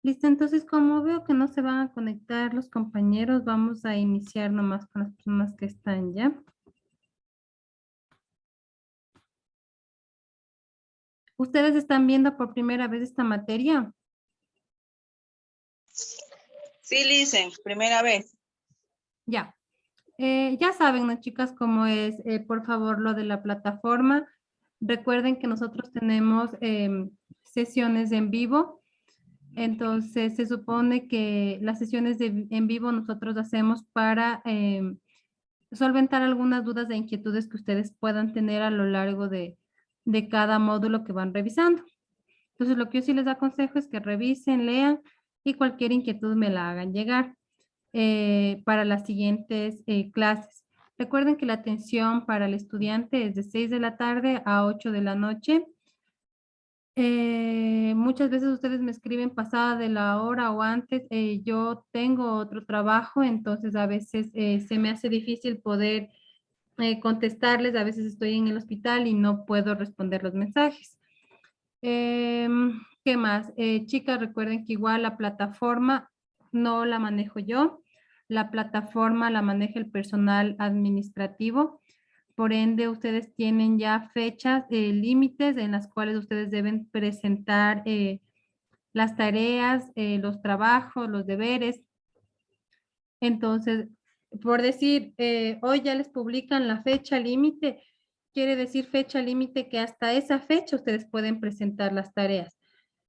Listo, entonces como veo que no se van a conectar los compañeros, vamos a iniciar nomás con las personas que están ya. ¿Ustedes están viendo por primera vez esta materia? Sí, Licen, primera vez. Ya. Ya saben, ¿no, chicas? Cómo es, por favor, lo de la plataforma. Recuerden que nosotros tenemos sesiones en vivo. Entonces, se supone que las sesiones en vivo nosotros hacemos para solventar algunas dudas e inquietudes que ustedes puedan tener a lo largo de cada módulo que van revisando. Entonces, lo que yo sí les aconsejo es que revisen, lean y cualquier inquietud me la hagan llegar para las siguientes clases. Recuerden que la atención para el estudiante es de 6 de la tarde a 8 de la noche. Muchas veces ustedes me escriben pasada de la hora o antes. Yo tengo otro trabajo, entonces a veces se me hace difícil poder contestarles. A veces estoy en el hospital y no puedo responder los mensajes. ¿Qué más? Chicas, recuerden que igual la plataforma no la manejo yo. La plataforma la maneja el personal administrativo. Por ende, ustedes tienen ya fechas, límites en las cuales ustedes deben presentar las tareas, los trabajos, los deberes. Entonces, por decir, hoy ya les publican la fecha límite, quiere decir fecha límite que hasta esa fecha ustedes pueden presentar las tareas.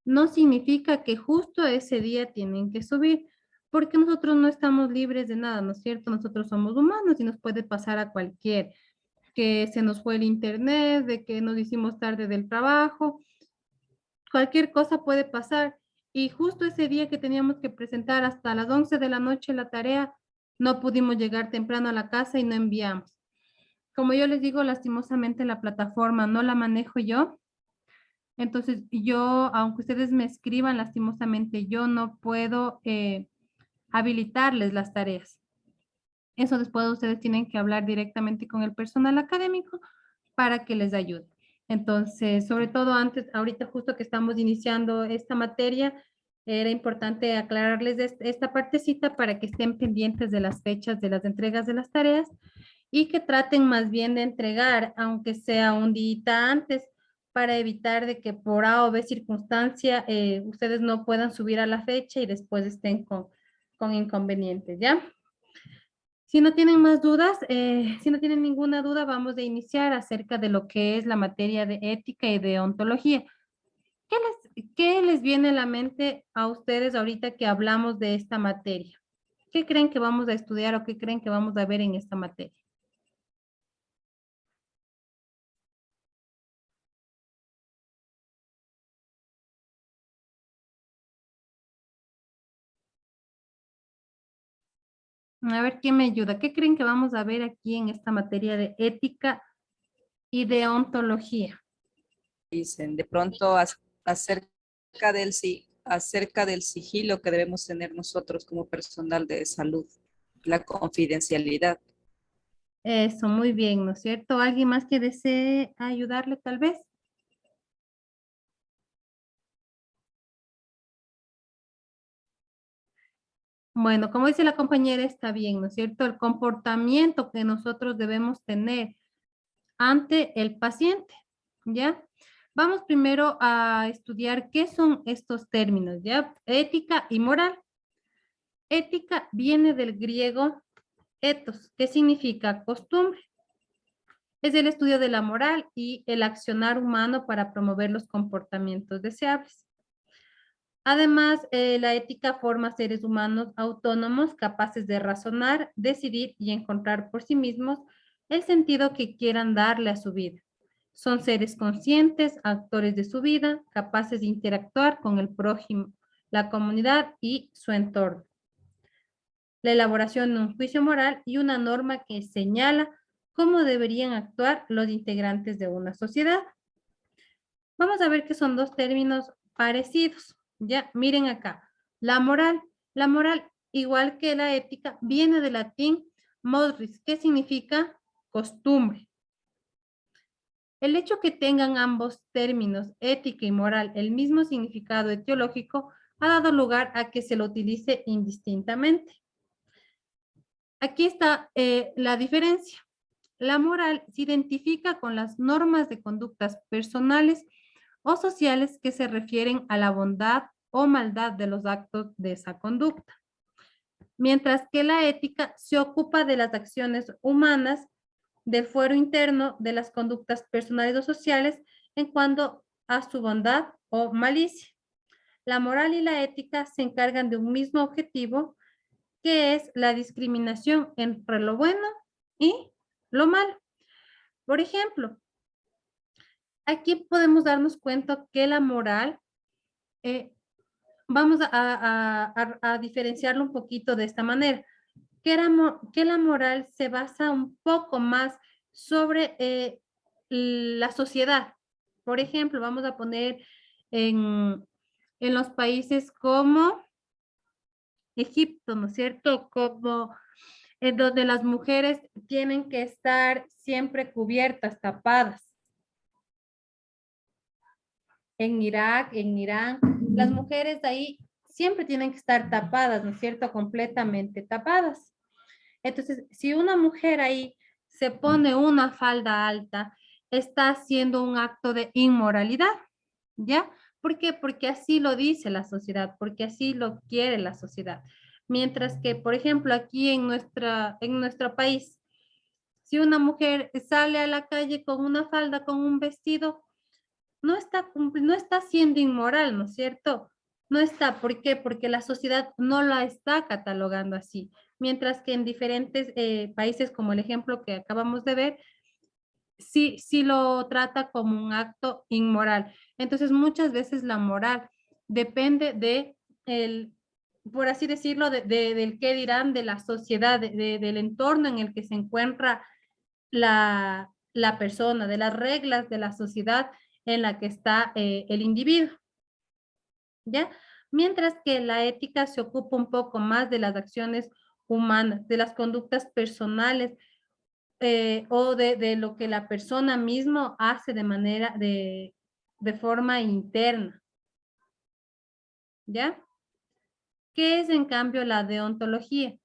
No significa que justo ese día tienen que subir, porque nosotros no estamos libres de nada, ¿no es cierto? Nosotros somos humanos y nos puede pasar a cualquier, que se nos fue el internet, de que nos hicimos tarde del trabajo, cualquier cosa puede pasar. Y justo ese día que teníamos que presentar hasta las 11 de la noche la tarea, no pudimos llegar temprano a la casa y no enviamos. Como yo les digo, lastimosamente la plataforma no la manejo yo. Entonces yo, aunque ustedes me escriban, lastimosamente yo no puedo habilitarles las tareas. Eso después ustedes tienen que hablar directamente con el personal académico para que les ayude. Entonces, sobre todo antes, ahorita justo que estamos iniciando esta materia, era importante aclararles esta partecita para que estén pendientes de las fechas de las entregas de las tareas y que traten más bien de entregar, aunque sea un día antes, para evitar de que por A o B circunstancia ustedes no puedan subir a la fecha y después estén con inconvenientes, ¿ya? Si no tienen más dudas, si no tienen ninguna duda, vamos a iniciar acerca de lo que es la materia de ética y de ontología. ¿Qué les viene a la mente a ustedes ahorita que hablamos de esta materia? ¿Qué creen que vamos a estudiar o qué creen que vamos a ver en esta materia? A ver, ¿quién me ayuda? ¿Qué creen que vamos a ver aquí en esta materia de ética y de ontología? Dicen, de pronto acerca del sigilo que debemos tener nosotros como personal de salud, la confidencialidad. Eso, muy bien, ¿no es cierto? ¿Alguien más que desee ayudarle tal vez? Bueno, como dice la compañera, está bien, ¿no es cierto? El comportamiento que nosotros debemos tener ante el paciente, ¿ya? Vamos primero a estudiar qué son estos términos, ¿ya? Ética y moral. Ética viene del griego ethos, que significa costumbre. Es el estudio de la moral y el accionar humano para promover los comportamientos deseables. Además, la ética forma seres humanos autónomos, capaces de razonar, decidir y encontrar por sí mismos el sentido que quieran darle a su vida. Son seres conscientes, actores de su vida, capaces de interactuar con el prójimo, la comunidad y su entorno. La elaboración de un juicio moral y una norma que señala cómo deberían actuar los integrantes de una sociedad. Vamos a ver que son dos términos parecidos. Ya, miren acá. La moral. La moral, igual que la ética, viene del latín modus, que significa costumbre. El hecho que tengan ambos términos, ética y moral, el mismo significado etiológico, ha dado lugar a que se lo utilice indistintamente. Aquí está la diferencia. La moral se identifica con las normas de conductas personales o sociales que se refieren a la bondad o maldad de los actos de esa conducta, mientras que la ética se ocupa de las acciones humanas del fuero interno de las conductas personales o sociales en cuanto a su bondad o malicia. La moral y la ética se encargan de un mismo objetivo, que es la discriminación entre lo bueno y lo malo. Por ejemplo, aquí podemos darnos cuenta que la moral, vamos a diferenciarlo un poquito de esta manera, que la moral se basa un poco más sobre la sociedad. Por ejemplo, vamos a poner en los países como Egipto, ¿no es cierto? Como en donde las mujeres tienen que estar siempre cubiertas, tapadas. En Irak, en Irán, las mujeres de ahí siempre tienen que estar tapadas, ¿no es cierto? Completamente tapadas. Entonces, si una mujer ahí se pone una falda alta, está haciendo un acto de inmoralidad, ¿ya? ¿Por qué? Porque así lo dice la sociedad, porque así lo quiere la sociedad. Mientras que, por ejemplo, aquí en nuestro país, si una mujer sale a la calle con una falda, con un vestido, no está siendo inmoral, ¿no es cierto? No está, ¿por qué? Porque la sociedad no la está catalogando así. Mientras que en diferentes países, como el ejemplo que acabamos de ver, sí lo trata como un acto inmoral. Entonces, muchas veces la moral depende por así decirlo, del qué dirán de la sociedad, del entorno en el que se encuentra la persona, de las reglas de la sociedad en la que está el individuo, ¿ya? Mientras que la ética se ocupa un poco más de las acciones humanas, de las conductas personales, o de lo que la persona misma hace de forma interna, ¿ya? ¿Qué es en cambio la deontología?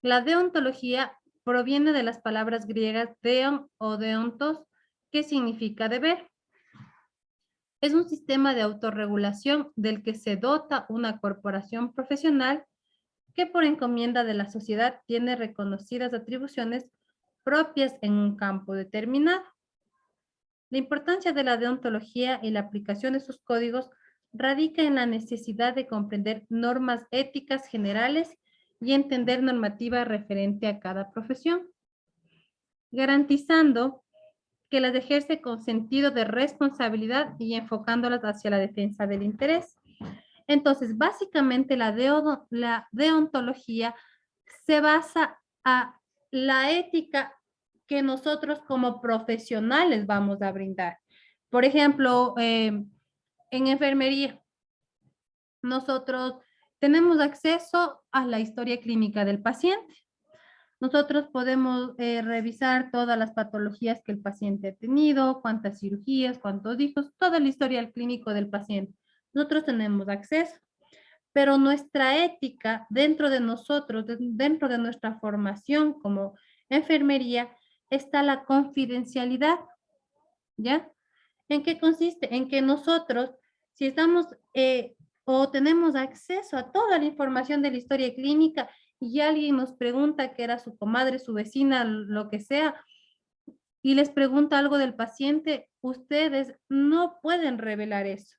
La deontología proviene de las palabras griegas deon o deontos, que significa deber. Es un sistema de autorregulación del que se dota una corporación profesional que por encomienda de la sociedad tiene reconocidas atribuciones propias en un campo determinado. La importancia de la deontología y la aplicación de sus códigos radica en la necesidad de comprender normas éticas generales y entender normativa referente a cada profesión, garantizando que las ejerce con sentido de responsabilidad y enfocándolas hacia la defensa del interés. Entonces, básicamente la deontología se basa a la ética que nosotros como profesionales vamos a brindar. Por ejemplo, en enfermería, nosotros tenemos acceso a la historia clínica del paciente. Nosotros podemos revisar todas las patologías que el paciente ha tenido, cuántas cirugías, cuántos hijos, todo el historial clínico del paciente. Nosotros tenemos acceso, pero nuestra ética dentro de nosotros, dentro de nuestra formación como enfermería, está la confidencialidad, ¿ya? ¿En qué consiste? En que nosotros, si estamos o tenemos acceso a toda la información de la historia clínica y alguien nos pregunta que era su comadre, su vecina, lo que sea, y les pregunta algo del paciente, ustedes no pueden revelar eso,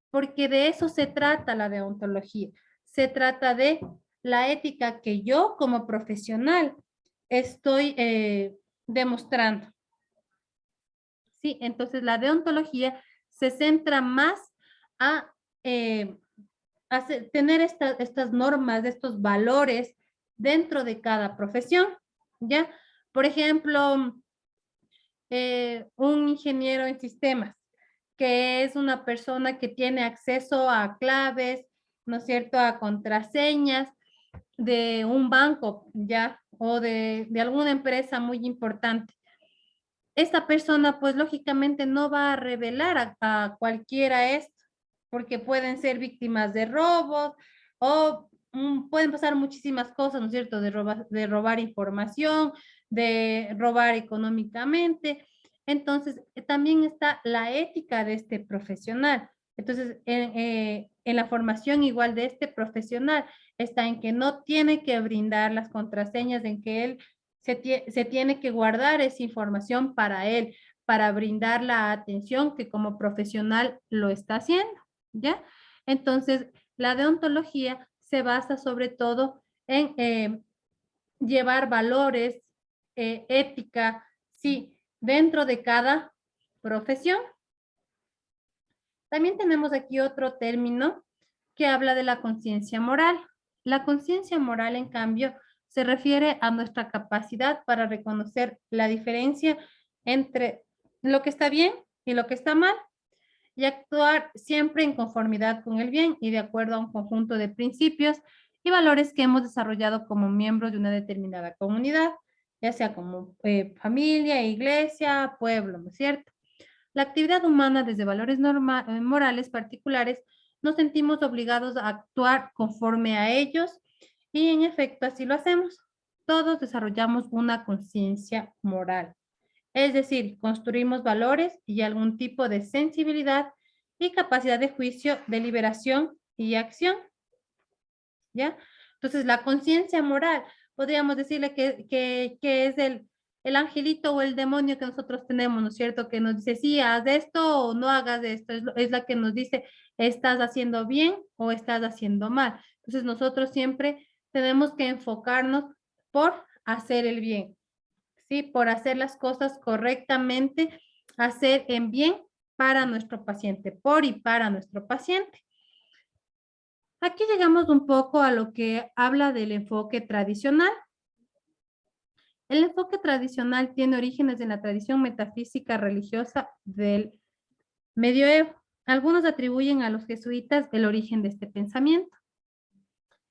porque de eso se trata la deontología. Se trata de la ética que yo como profesional estoy demostrando. ¿Sí? Entonces la deontología se centra más a tener estas normas, estos valores dentro de cada profesión, ¿ya? Por ejemplo, un ingeniero en sistemas, que es una persona que tiene acceso a claves, ¿no es cierto?, a contraseñas de un banco, ¿ya? O de alguna empresa muy importante. Esta persona, pues lógicamente no va a revelar a cualquiera esto. porque pueden ser víctimas de robos o pueden pasar muchísimas cosas, ¿no es cierto? De robar información, de robar económicamente. Entonces, también está la ética de este profesional. Entonces, en la formación igual de este profesional está en que no tiene que brindar las contraseñas, en que él se tiene que guardar esa información para él, para brindar la atención que como profesional lo está haciendo, ¿ya? Entonces, la deontología se basa sobre todo en llevar valores, ética, sí, dentro de cada profesión. También tenemos aquí otro término que habla de la conciencia moral. La conciencia moral, en cambio, se refiere a nuestra capacidad para reconocer la diferencia entre lo que está bien y lo que está mal y actuar siempre en conformidad con el bien y de acuerdo a un conjunto de principios y valores que hemos desarrollado como miembros de una determinada comunidad, ya sea como familia, iglesia, pueblo, ¿no es cierto? La actividad humana desde valores morales particulares nos sentimos obligados a actuar conforme a ellos y en efecto así lo hacemos. Todos desarrollamos una conciencia moral, es decir, construimos valores y algún tipo de sensibilidad y capacidad de juicio, deliberación y acción, ¿ya? Entonces, la conciencia moral, podríamos decirle que es el angelito o el demonio que nosotros tenemos, ¿no es cierto? Que nos dice, sí, haz esto o no hagas esto. Es la que nos dice, estás haciendo bien o estás haciendo mal. Entonces, nosotros siempre tenemos que enfocarnos por hacer el bien, ¿sí? Por hacer las cosas correctamente, hacer en bien para nuestro paciente, por y para nuestro paciente. Aquí llegamos un poco a lo que habla del enfoque tradicional. El enfoque tradicional tiene orígenes en la tradición metafísica religiosa del medioevo. Algunos atribuyen a los jesuitas el origen de este pensamiento.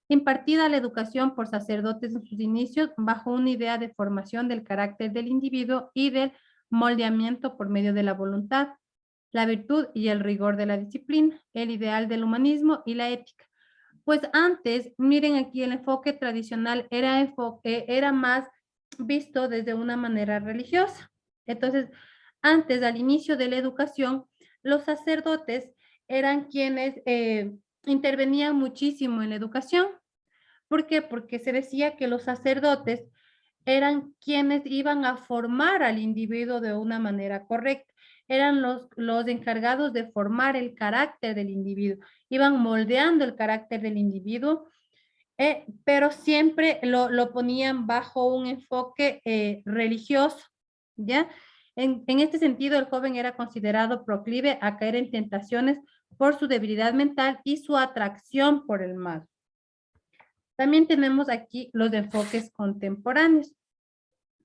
Impartida la educación por sacerdotes en sus inicios bajo una idea de formación del carácter del individuo y del moldeamiento por medio de la voluntad, la virtud y el rigor de la disciplina, el ideal del humanismo y la ética. Pues antes, miren aquí, el enfoque tradicional era más visto desde una manera religiosa. Entonces, antes, al inicio de la educación, los sacerdotes eran quienes intervenían muchísimo en la educación. ¿Por qué? Porque se decía que los sacerdotes eran quienes iban a formar al individuo de una manera correcta. Eran los encargados de formar el carácter del individuo. Iban moldeando el carácter del individuo, pero siempre lo ponían bajo un enfoque religioso, ¿ya? En este sentido, el joven era considerado proclive a caer en tentaciones por su debilidad mental y su atracción por el mal. También tenemos aquí los enfoques contemporáneos.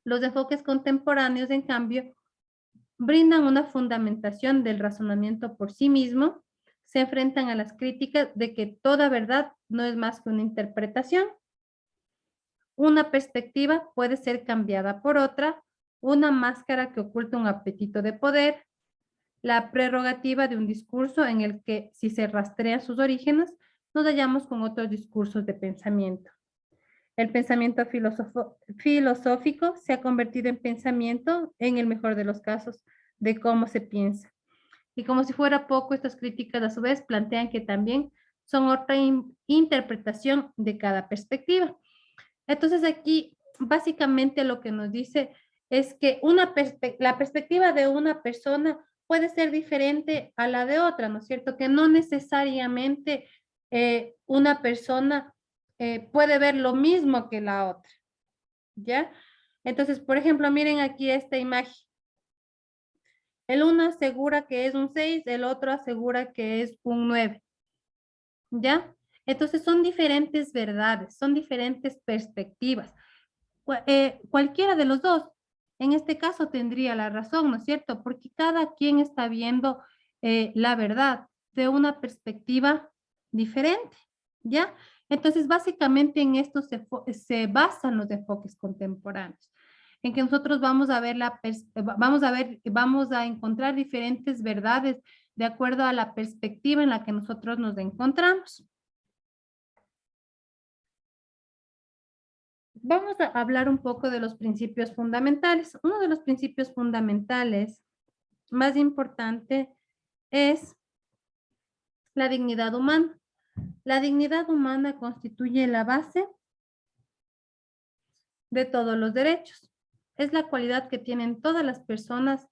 Los enfoques contemporáneos, en cambio, brindan una fundamentación del razonamiento por sí mismo, se enfrentan a las críticas de que toda verdad no es más que una interpretación. Una perspectiva puede ser cambiada por otra, una máscara que oculta un apetito de poder, la prerrogativa de un discurso en el que, si se rastrean sus orígenes, nos hallamos con otros discursos de pensamiento. El pensamiento filosófico se ha convertido en pensamiento, en el mejor de los casos, de cómo se piensa. Y como si fuera poco, estas críticas a su vez plantean que también son otra interpretación de cada perspectiva. Entonces aquí básicamente lo que nos dice es que la perspectiva de una persona puede ser diferente a la de otra, ¿no es cierto? Que no necesariamente una persona puede ver lo mismo que la otra, ¿ya? Entonces, por ejemplo, miren aquí esta imagen. El uno asegura que es un 6, el otro asegura que es un 9, ¿ya? Entonces son diferentes verdades, son diferentes perspectivas. Cualquiera de los dos, en este caso tendría la razón, ¿no es cierto? Porque cada quien está viendo la verdad de una perspectiva diferente, ¿ya? Entonces, básicamente en esto se basan los enfoques contemporáneos, en que nosotros vamos a ver vamos a encontrar diferentes verdades de acuerdo a la perspectiva en la que nosotros nos encontramos. Vamos a hablar un poco de los principios fundamentales. Uno de los principios fundamentales más importante es la dignidad humana. La dignidad humana constituye la base de todos los derechos. Es la cualidad que tienen todas las personas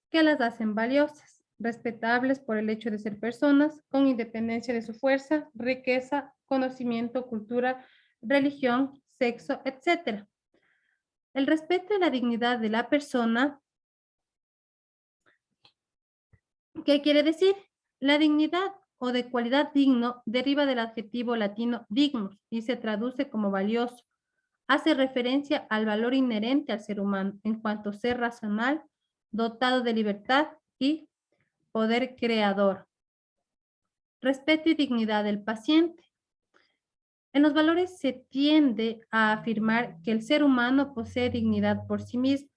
que las hacen valiosas, respetables por el hecho de ser personas, con independencia de su fuerza, riqueza, conocimiento, cultura, religión, sexo, etc. El respeto y la dignidad de la persona, ¿qué quiere decir? La dignidad o de cualidad digno deriva del adjetivo latino dignus y se traduce como valioso. Hace referencia al valor inherente al ser humano en cuanto a ser racional, dotado de libertad y poder creador. Respeto y dignidad del paciente. En los valores se tiende a afirmar que el ser humano posee dignidad por sí mismo.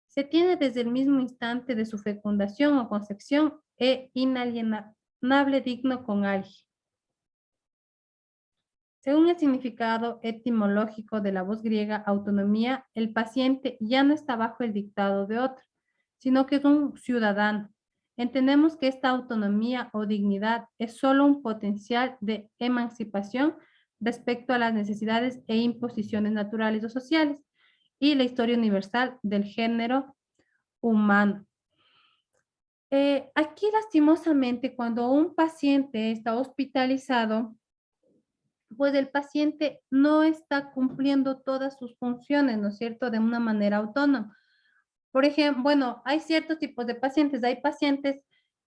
Se tiene desde el mismo instante de su fecundación o concepción e inalienable digno con alguien. Según el significado etimológico de la voz griega autonomía, el paciente ya no está bajo el dictado de otro, sino que es un ciudadano. Entendemos que esta autonomía o dignidad es solo un potencial de emancipación respecto a las necesidades e imposiciones naturales o sociales y la historia universal del género humano. Aquí lastimosamente cuando un paciente está hospitalizado, pues el paciente no está cumpliendo todas sus funciones, ¿no es cierto?, de una manera autónoma. Por ejemplo, bueno, hay ciertos tipos de pacientes. Hay pacientes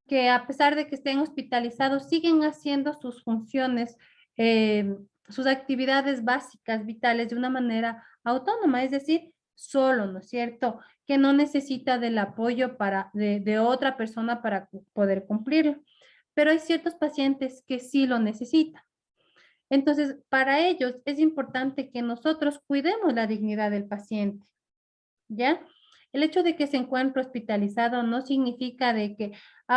que a pesar de que estén hospitalizados, siguen haciendo sus funciones, sus actividades básicas, vitales, de una manera autónoma, es decir, solo, ¿no es cierto?, que no necesita del apoyo de otra persona para poder cumplirlo. Pero hay ciertos pacientes que sí lo necesitan. Entonces, para ellos es importante que nosotros cuidemos la dignidad del paciente, ¿ya? El hecho de que se encuentre hospitalizado no significa de que,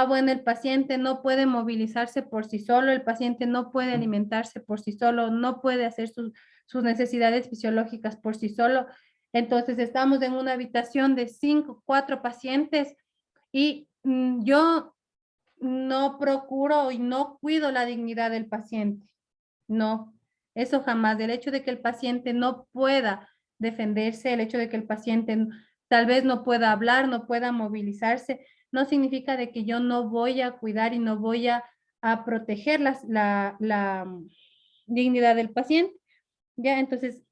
bueno, el paciente no puede movilizarse por sí solo, el paciente no puede alimentarse por sí solo, no puede hacer sus necesidades fisiológicas por sí solo. Entonces, estamos en una habitación de 5, 4 pacientes y yo no procuro y no cuido la dignidad del paciente. No, eso jamás. El hecho de que el paciente no pueda defenderse, el hecho de que el paciente tal vez no pueda hablar, no pueda movilizarse, no significa de que yo no voy a cuidar y no voy a proteger la dignidad del paciente. Ya, entonces,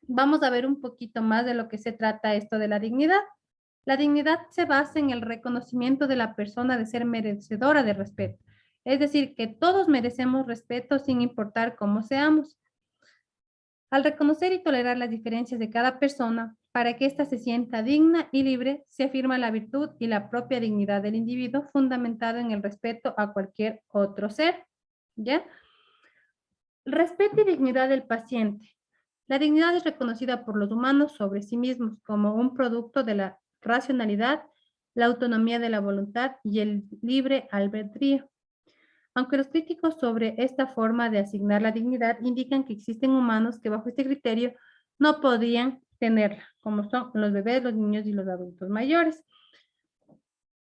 vamos a ver un poquito más de lo que se trata esto de la dignidad. La dignidad se basa en el reconocimiento de la persona de ser merecedora de respeto. Es decir, que todos merecemos respeto sin importar cómo seamos. Al reconocer y tolerar las diferencias de cada persona, para que ésta se sienta digna y libre, se afirma la virtud y la propia dignidad del individuo fundamentado en el respeto a cualquier otro ser. ¿Ya? Respeto y dignidad del paciente. La dignidad es reconocida por los humanos sobre sí mismos como un producto de la racionalidad, la autonomía de la voluntad y el libre albedrío. Aunque los críticos sobre esta forma de asignar la dignidad indican que existen humanos que bajo este criterio no podían tenerla, como son los bebés, los niños y los adultos mayores.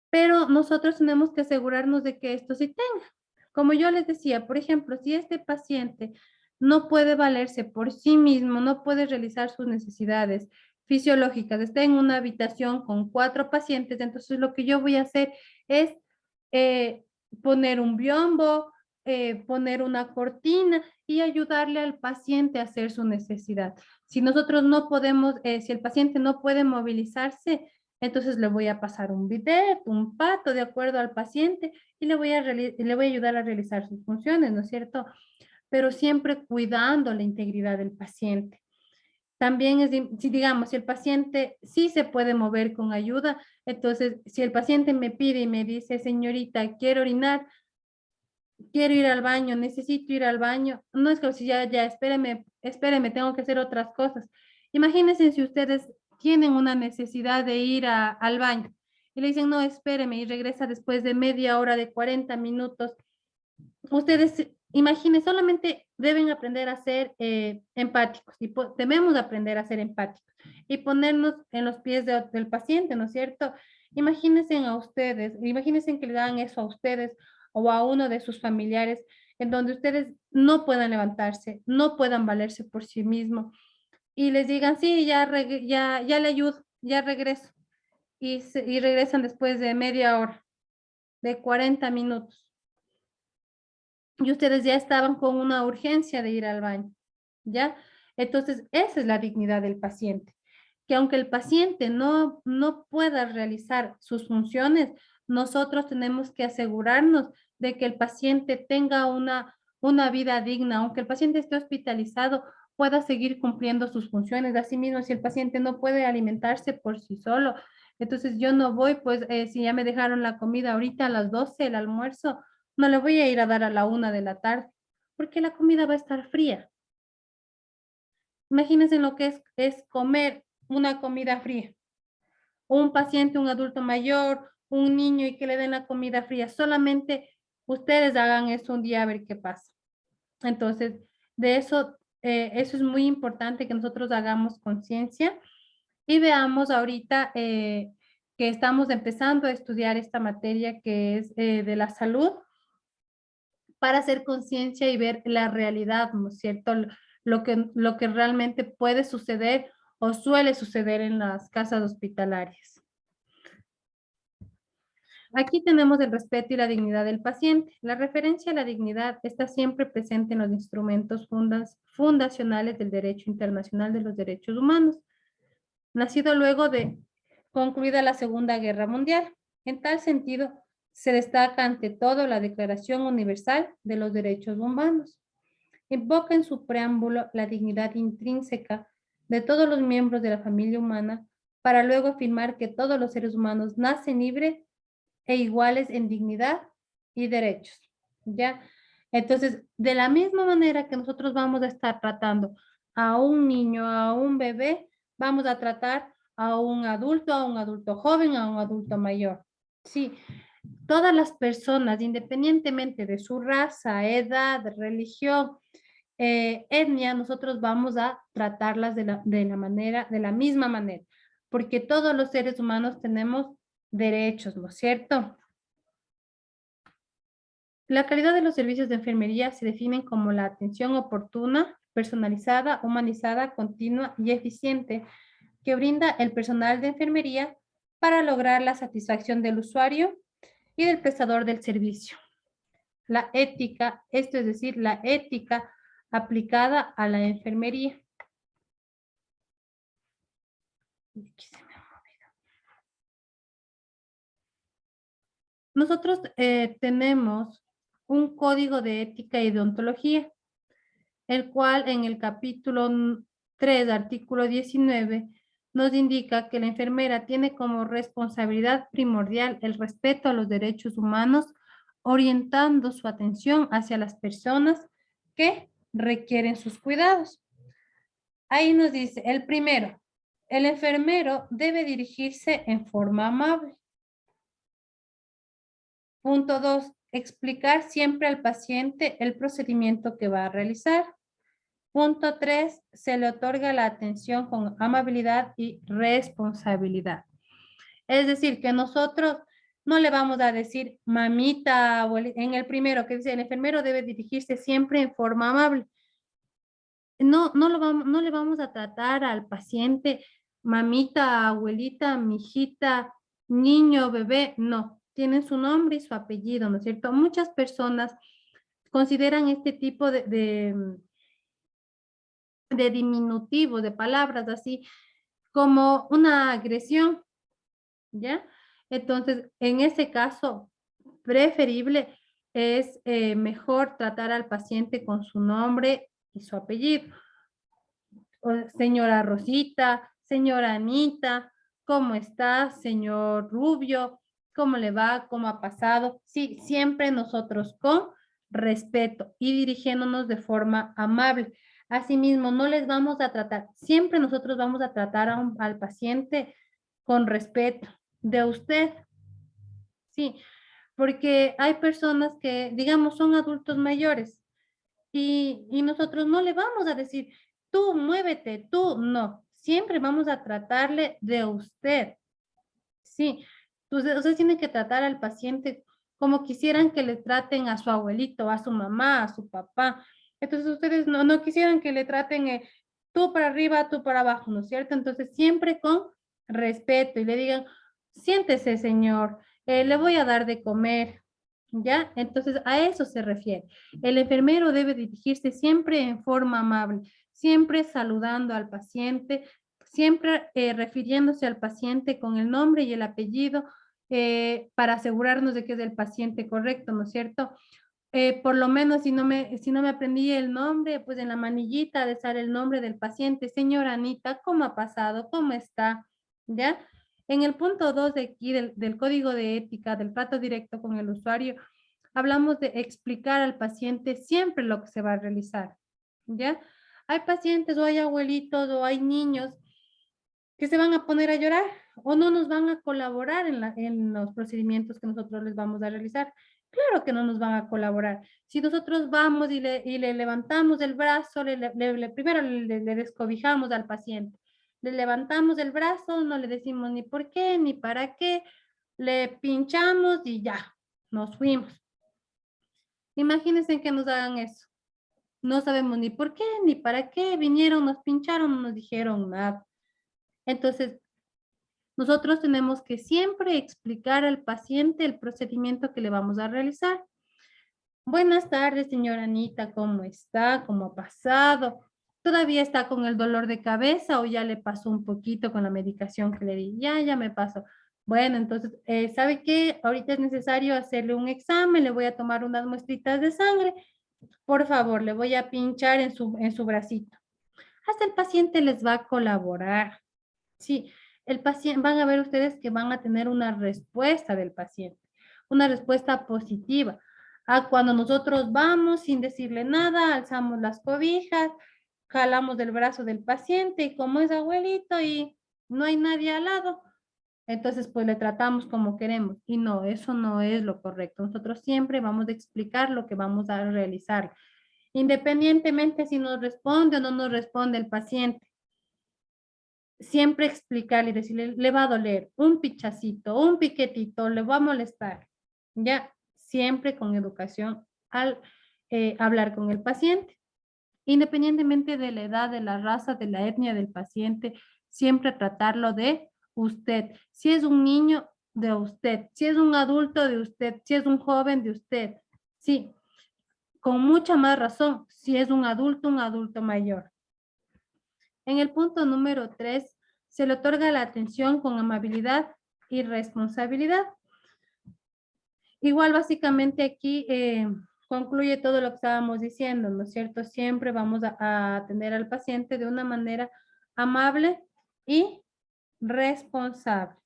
Pero nosotros tenemos que asegurarnos de que esto sí tenga. Como yo les decía, por ejemplo, si este paciente no puede valerse por sí mismo, no puede realizar sus necesidades fisiológicas, está en una habitación con 4 pacientes, entonces lo que yo voy a hacer es poner un biombo, poner una cortina y ayudarle al paciente a hacer su necesidad. Si nosotros no podemos, si el paciente no puede movilizarse, entonces le voy a pasar un bidet, un pato de acuerdo al paciente y le voy a ayudar a realizar sus funciones, ¿no es cierto? Pero siempre cuidando la integridad del paciente. También si digamos, si el paciente sí se puede mover con ayuda, entonces si el paciente me pide y me dice, señorita, quiero orinar, quiero ir al baño, necesito ir al baño, no es que si ya, espéreme, tengo que hacer otras cosas. Imagínense si ustedes tienen una necesidad de ir al baño y le dicen, no, espéreme, y regresa después de media hora, de 40 minutos. Ustedes, imaginen, solamente deben aprender a ser empáticos, y debemos aprender a ser empáticos y ponernos en los pies del paciente, ¿no es cierto? Imagínense a ustedes, imagínense que le dan eso a ustedes o a uno de sus familiares, en donde ustedes no puedan levantarse, no puedan valerse por sí mismos, y les digan, sí, ya le ayudo, ya regreso, y regresan después de media hora, de 40 minutos, y ustedes ya estaban con una urgencia de ir al baño, ¿ya? Entonces, esa es la dignidad del paciente, que aunque el paciente no pueda realizar sus funciones, nosotros tenemos que asegurarnos de que el paciente tenga una vida digna, aunque el paciente esté hospitalizado, pueda seguir cumpliendo sus funciones. Asimismo, si el paciente no puede alimentarse por sí solo, entonces yo no voy, pues, si ya me dejaron la comida ahorita a las 12, el almuerzo, no le voy a ir a dar a la 1 de la tarde, porque la comida va a estar fría. Imagínense lo que es comer una comida fría. Un paciente, un adulto mayor, un niño y que le den la comida fría. Solamente ustedes hagan eso un día a ver qué pasa. Entonces, de eso, eso es muy importante que nosotros hagamos conciencia y veamos ahorita que estamos empezando a estudiar esta materia que es de la salud para hacer conciencia y ver la realidad, ¿no es cierto? Lo que realmente puede suceder o suele suceder en las casas hospitalarias. Aquí tenemos el respeto y la dignidad del paciente. La referencia a la dignidad está siempre presente en los instrumentos fundacionales del derecho internacional de los derechos humanos, nacido luego de concluida la Segunda Guerra Mundial. En tal sentido, se destaca ante todo la Declaración Universal de los Derechos Humanos. Invoca en su preámbulo la dignidad intrínseca de todos los miembros de la familia humana para luego afirmar que todos los seres humanos nacen libres e iguales en dignidad y derechos. ¿Ya? Entonces, de la misma manera que nosotros vamos a estar tratando a un niño, a un bebé, vamos a tratar a un adulto joven, a un adulto mayor. Sí, todas las personas, independientemente de su raza, edad, religión, etnia, nosotros vamos a tratarlas de la misma manera, porque todos los seres humanos tenemos derechos, ¿no es cierto? La calidad de los servicios de enfermería se definen como la atención oportuna, personalizada, humanizada, continua y eficiente que brinda el personal de enfermería para lograr la satisfacción del usuario y del prestador del servicio. La ética, esto es decir, la ética aplicada a la enfermería. Nosotros tenemos un código de ética y deontología, el cual en el capítulo 3, artículo 19, nos indica que la enfermera tiene como responsabilidad primordial el respeto a los derechos humanos, orientando su atención hacia las personas que requieren sus cuidados. Ahí nos dice, el primero, el enfermero debe dirigirse en forma amable. Punto 2, explicar siempre al paciente el procedimiento que va a realizar. Punto 3, se le otorga la atención con amabilidad y responsabilidad. Es decir, que nosotros no le vamos a decir mamita, o en el primero que dice el enfermero debe dirigirse siempre en forma amable. No le vamos a tratar al paciente mamita, abuelita, mijita, niño, bebé, no. Tienen su nombre y su apellido, ¿no es cierto? Muchas personas consideran este tipo de diminutivo, de palabras así, como una agresión, ¿ya? Entonces, en ese caso, preferible es mejor tratar al paciente con su nombre y su apellido. Señora Rosita, señora Anita, ¿cómo está? Señor Rubio, ¿cómo le va? ¿Cómo ha pasado? Sí, siempre nosotros con respeto y dirigiéndonos de forma amable. Asimismo, no les vamos a tratar, siempre nosotros vamos a tratar al paciente con respeto, de usted. Sí, porque hay personas que, digamos, son adultos mayores y nosotros no le vamos a decir, tú muévete, tú no. Siempre vamos a tratarle de usted. Sí, ustedes tienen que tratar al paciente como quisieran que le traten a su abuelito, a su mamá, a su papá. Entonces ustedes no quisieran que le traten tú para arriba, tú para abajo, ¿no es cierto? Entonces siempre con respeto y le digan, siéntese, señor, le voy a dar de comer, ¿ya? Entonces a eso se refiere. El enfermero debe dirigirse siempre en forma amable, siempre saludando al paciente, siempre refiriéndose al paciente con el nombre y el apellido para asegurarnos de que es el paciente correcto, ¿no es cierto? Por lo menos si no me aprendí el nombre, pues en la manillita de sale el nombre del paciente, señora Anita, ¿cómo ha pasado? ¿Cómo está? ¿Ya? En el punto 2 de aquí del código de ética, del trato directo con el usuario, hablamos de explicar al paciente siempre lo que se va a realizar, ¿ya? Hay pacientes o hay abuelitos o hay niños que se van a poner a llorar o no nos van a colaborar en los procedimientos que nosotros les vamos a realizar. Claro que no nos van a colaborar. Si nosotros vamos y le levantamos el brazo, primero le descobijamos al paciente, le levantamos el brazo, no le decimos ni por qué, ni para qué, le pinchamos y ya, nos fuimos. Imagínense que nos hagan eso. No sabemos ni por qué, ni para qué, vinieron, nos pincharon, no nos dijeron nada. Entonces, nosotros tenemos que siempre explicar al paciente el procedimiento que le vamos a realizar. Buenas tardes, señora Anita, ¿cómo está? ¿Cómo ha pasado? ¿Todavía está con el dolor de cabeza o ya le pasó un poquito con la medicación que le di? Ya me pasó. Bueno, entonces, ¿sabe qué? Ahorita es necesario hacerle un examen, le voy a tomar unas muestritas de sangre. Por favor, le voy a pinchar en su bracito. Hasta el paciente les va a colaborar. Sí, el paciente, van a ver ustedes que van a tener una respuesta del paciente, una respuesta positiva. A cuando nosotros vamos sin decirle nada, alzamos las cobijas, jalamos del brazo del paciente y como es abuelito y no hay nadie al lado, entonces pues le tratamos como queremos. Y no, eso no es lo correcto. Nosotros siempre vamos a explicar lo que vamos a realizar, independientemente si nos responde o no nos responde el paciente. Siempre explicarle y decirle, le va a doler un pichacito, un piquetito, le va a molestar. Ya, siempre con educación al hablar con el paciente. Independientemente de la edad, de la raza, de la etnia del paciente, siempre tratarlo de usted. Si es un niño, de usted. Si es un adulto, de usted. Si es un joven, de usted. Sí, con mucha más razón, si es un adulto mayor. En el punto número 3, se le otorga la atención con amabilidad y responsabilidad. Igual, básicamente aquí concluye todo lo que estábamos diciendo, ¿no es cierto? Siempre vamos a atender al paciente de una manera amable y responsable.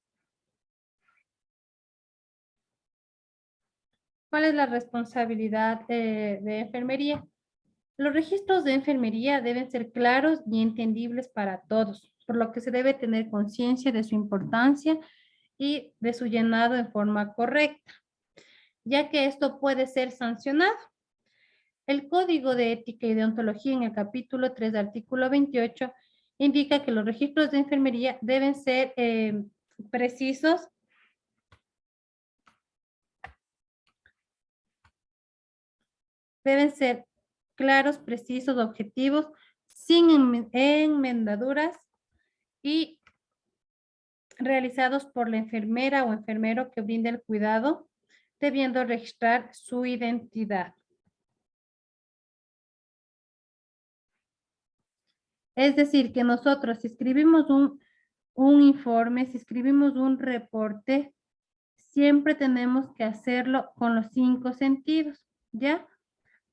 ¿Cuál es la responsabilidad de enfermería? Los registros de enfermería deben ser claros y entendibles para todos, por lo que se debe tener conciencia de su importancia y de su llenado en forma correcta, ya que esto puede ser sancionado. El Código de Ética y Deontología en el capítulo 3, artículo 28, indica que los registros de enfermería deben ser precisos, deben ser claros, precisos, objetivos, sin enmendaduras y realizados por la enfermera o enfermero que brinde el cuidado, debiendo registrar su identidad. Es decir, que nosotros si escribimos un informe, si escribimos un reporte, siempre tenemos que hacerlo con los 5 sentidos, ¿ya?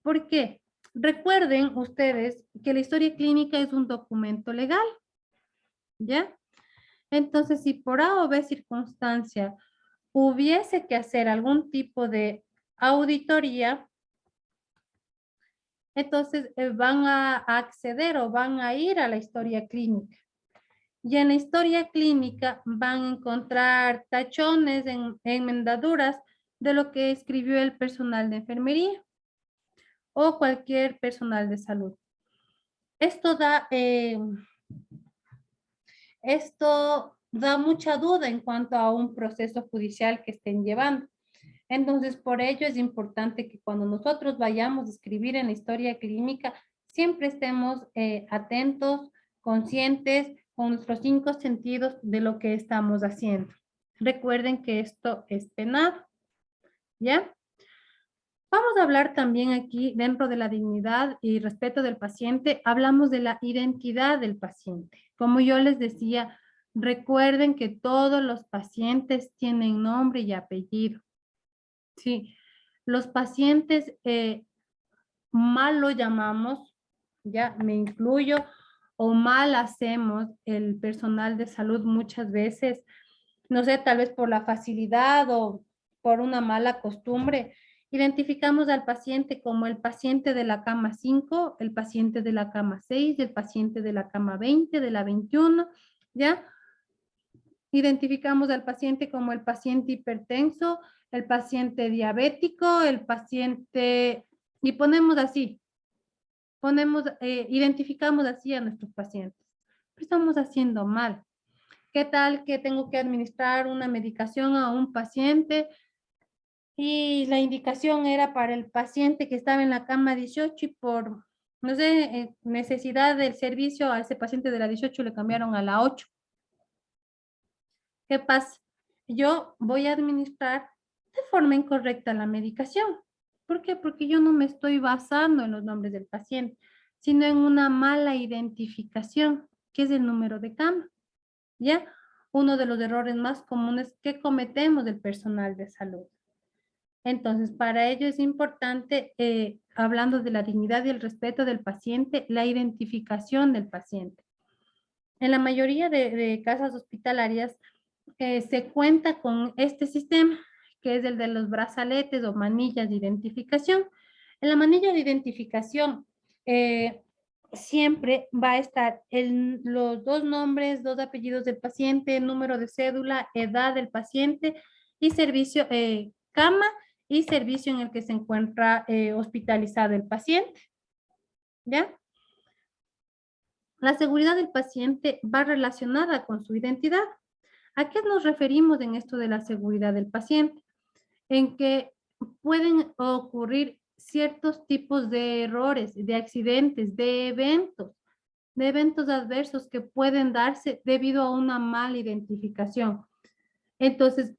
¿Por qué? Recuerden ustedes que la historia clínica es un documento legal, ¿ya? Entonces, si por A o B circunstancia hubiese que hacer algún tipo de auditoría, entonces van a acceder o van a ir a la historia clínica. Y en la historia clínica van a encontrar tachones, enmendaduras de lo que escribió el personal de enfermería o cualquier personal de salud. Esto da mucha duda en cuanto a un proceso judicial que estén llevando. Entonces, por ello es importante que cuando nosotros vayamos a escribir en la historia clínica, siempre estemos atentos, conscientes, con nuestros 5 sentidos de lo que estamos haciendo. Recuerden que esto es penado, ¿ya? Vamos a hablar también aquí, dentro de la dignidad y respeto del paciente, hablamos de la identidad del paciente. Como yo les decía, recuerden que todos los pacientes tienen nombre y apellido. Sí, los pacientes mal lo llamamos, ya me incluyo, o mal hacemos el personal de salud muchas veces, no sé, tal vez por la facilidad o por una mala costumbre. Identificamos al paciente como el paciente de la cama 5, el paciente de la cama 6, el paciente de la cama 20, de la 21, ¿ya? Identificamos al paciente como el paciente hipertenso, el paciente diabético, el paciente, y ponemos así, identificamos así a nuestros pacientes. Pero estamos haciendo mal. ¿Qué tal que tengo que administrar una medicación a un paciente y la indicación era para el paciente que estaba en la cama 18 y por, no sé, necesidad del servicio a ese paciente de la 18 le cambiaron a la 8? ¿Qué pasa? Yo voy a administrar de forma incorrecta la medicación. ¿Por qué? Porque yo no me estoy basando en los nombres del paciente, sino en una mala identificación, que es el número de cama. ¿Ya? Uno de los errores más comunes que cometemos del personal de salud. Entonces, para ello es importante, hablando de la dignidad y el respeto del paciente, la identificación del paciente. En la mayoría de casas hospitalarias se cuenta con este sistema, que es el de los brazaletes o manillas de identificación. En la manilla de identificación siempre va a estar los 2 nombres, 2 apellidos del paciente, número de cédula, edad del paciente y servicio, cama y servicio en el que se encuentra hospitalizado el paciente. ¿Ya? La seguridad del paciente va relacionada con su identidad. ¿A qué nos referimos en esto de la seguridad del paciente? En que pueden ocurrir ciertos tipos de errores, de accidentes, de eventos adversos que pueden darse debido a una mala identificación. Entonces,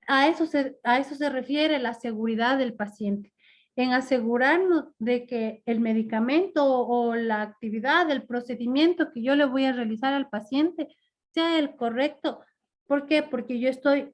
a eso se refiere la seguridad del paciente, en asegurarnos de que el medicamento o la actividad, el procedimiento que yo le voy a realizar al paciente sea el correcto. ¿Por qué? Porque yo estoy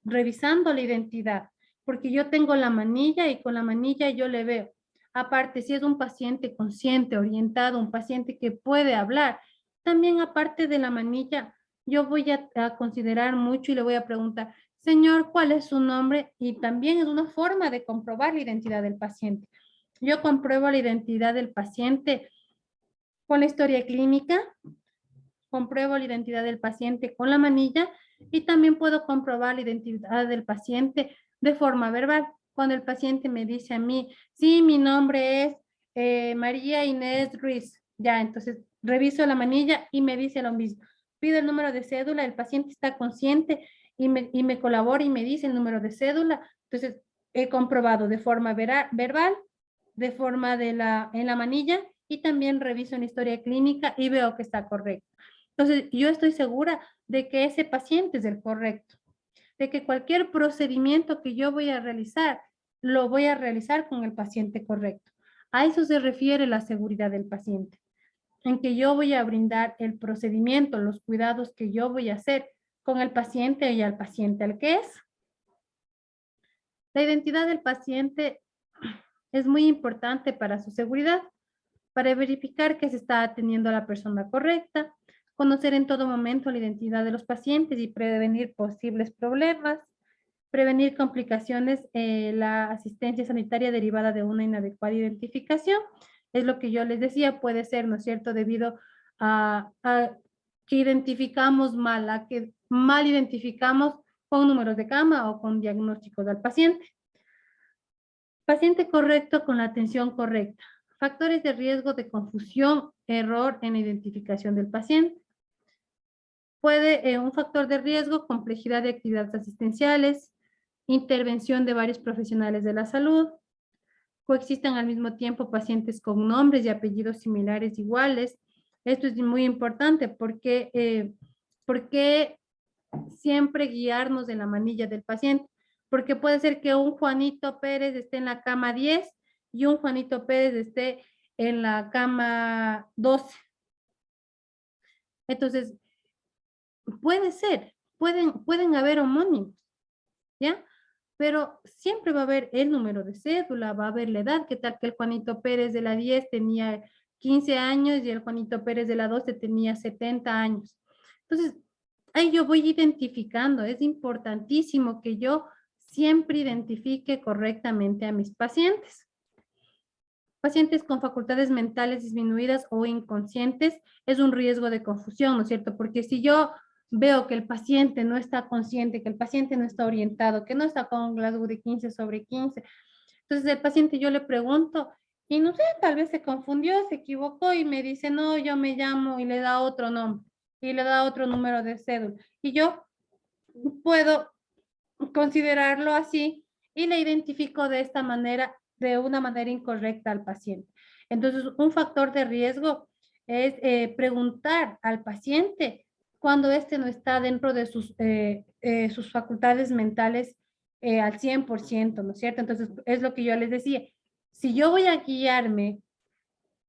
revisando la identidad, porque yo tengo la manilla y con la manilla yo le veo. Aparte, si es un paciente consciente, orientado, un paciente que puede hablar, también aparte de la manilla, yo voy a considerar mucho y le voy a preguntar, señor, ¿cuál es su nombre? Y también es una forma de comprobar la identidad del paciente. Yo compruebo la identidad del paciente con la historia clínica, compruebo la identidad del paciente con la manilla y también puedo comprobar la identidad del paciente de forma verbal. Cuando el paciente me dice a mí, sí, mi nombre es María Inés Ruiz, ya, entonces reviso la manilla y me dice lo mismo. Pido el número de cédula, el paciente está consciente y me colabora y me dice el número de cédula. Entonces, he comprobado de forma verbal, de forma en la manilla y también reviso en historia clínica y veo que está correcto. Entonces, yo estoy segura de que ese paciente es el correcto, de que cualquier procedimiento que yo voy a realizar, lo voy a realizar con el paciente correcto. A eso se refiere la seguridad del paciente, en que yo voy a brindar el procedimiento, los cuidados que yo voy a hacer con el paciente y al paciente al que es. La identidad del paciente es muy importante para su seguridad, para verificar que se está atendiendo a la persona correcta, conocer en todo momento la identidad de los pacientes y prevenir posibles problemas, prevenir complicaciones, la asistencia sanitaria derivada de una inadecuada identificación. Es lo que yo les decía, puede ser, ¿no es cierto?, debido a que identificamos mal, la que mal identificamos con números de cama o con diagnósticos del paciente. Paciente correcto con la atención correcta. Factores de riesgo de confusión, error en la identificación del paciente. Puede un factor de riesgo, complejidad de actividades asistenciales, intervención de varios profesionales de la salud, coexisten al mismo tiempo pacientes con nombres y apellidos similares iguales. Esto es muy importante porque siempre guiarnos de la manilla del paciente, porque puede ser que un Juanito Pérez esté en la cama 10 y un Juanito Pérez esté en la cama 12. Entonces, puede ser, pueden haber homónimos, ¿ya? Pero siempre va a haber el número de cédula, va a haber la edad, qué tal que el Juanito Pérez de la 10 tenía 15 años y el Juanito Pérez de la 12 tenía 70 años. Entonces, ahí yo voy identificando, es importantísimo que yo siempre identifique correctamente a mis pacientes. Pacientes con facultades mentales disminuidas o inconscientes es un riesgo de confusión, ¿no es cierto? Porque si yo veo que el paciente no está consciente, que el paciente no está orientado, que no está con un Glasgow de 15/15, entonces el paciente yo le pregunto y no sé, tal vez se confundió, se equivocó y me dice, no, yo me llamo y le da otro nombre y le da otro número de cédula. Y yo puedo considerarlo así y le identifico de esta manera, de una manera incorrecta al paciente. Entonces, un factor de riesgo es preguntar al paciente cuando éste no está dentro de sus facultades mentales al 100%, ¿no es cierto? Entonces, es lo que yo les decía. Si yo voy a guiarme